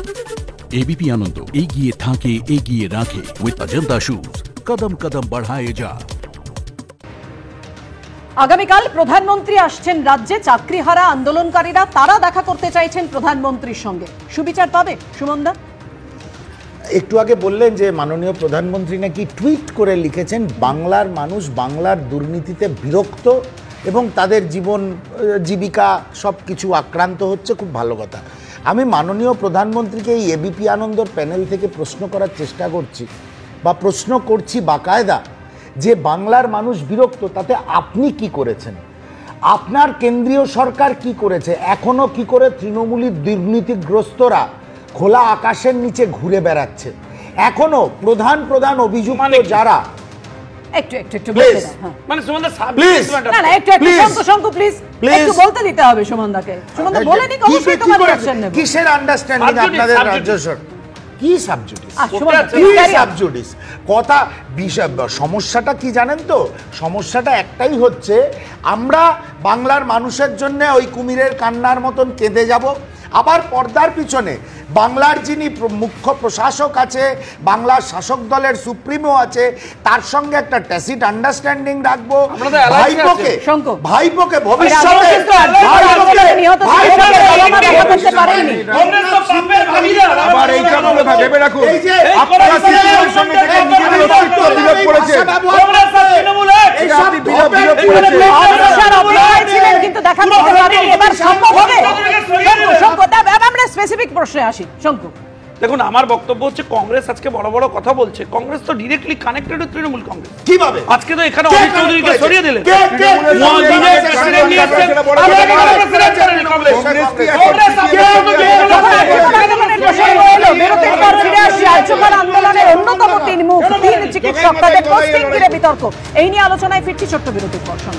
ABP आनंद एगिए थाके एगिए राखे with Ajanta shoes कदम कदम बढ़ाए जा। আগামীকাল প্রধানমন্ত্রী আসছেন রাজ্যে। চাকরিহারা আন্দোলনকারীরা তারা দেখা করতে চাইছেন প্রধানমন্ত্রীর সঙ্গে। সুবিচার পাবে সুমনদা? একটু আগে বললেন যে মাননীয় প্রধানমন্ত্রী নাকি টুইট করে লিখেছেন বাংলার মানুষ বাংলার দুর্নীতিতে বিরক্ত এবং তাদের জীবন জীবিকা সব কিছু আক্রান্ত হচ্ছে। খুব ভালো কথা। আমি মাননীয় প্রধানমন্ত্রীকে এই এবিপি আনন্দর প্যানেল থেকে প্রশ্ন করার চেষ্টা করছি বা প্রশ্ন করছি বাকায়দা যে বাংলার মানুষ বিরক্ত, তাতে আপনি কি করেছেন? আপনার কেন্দ্রীয় সরকার কি করেছে? এখনো কি করে তৃণমূলী দুর্নীতিগ্রস্তরা খোলা আকাশের নিচে ঘুরে বেড়াচ্ছে? এখনো প্রধান প্রধান অভিযুক্ত যারা একটু বলতে দিতে হবে সুমনদাকে। সুমনদা বলে নিক, অবশ্যই তোমার রিঅ্যাকশন নেব। কিসের আন্ডারস্ট্যান্ডিং আপনাদের রাজ্য সরকার? কি সাবজুডিস কথা? সমস্যাটা কি জানেন তো? সমস্যাটা একটাই হচ্ছে, আমরা বাংলার মানুষের জন্য ওই কুমিরের কান্নার মতন কেঁদে যাব, আবার পর্দার পিছনে বাংলার যিনি মুখ্য প্রশাসক আছে, বাংলার শাসক দলের সুপ্রিমো আছে, তার সঙ্গে একটা ট্যাসিট আন্ডারস্ট্যান্ডিং রাখবো। ভাইপোকে ভবিষ্যতে ভেবে রাখুন, কিন্তু দেখা করতে পারেনি। এবার সম্ভব হবে? আমরা স্পেসিফিক প্রশ্নে আসি। শঙ্কু, দেখুন, আমার বক্তব্য হচ্ছে কংগ্রেস আজকে বড় বড় কথা বলছে। কংগ্রেস তো directly connected with Trinamool Congress. কিভাবে? আজকে তো এখানে অমিত চৌধুরীকে সরিয়ে দিলেন। আন্দোলনের অন্যতম তিন চিকিৎসক, তাদের পোস্টিং ঘিরে বিতর্ক। এই নিয়ে আলোচনায় ফিরছি ছোট্ট বিরতির পর।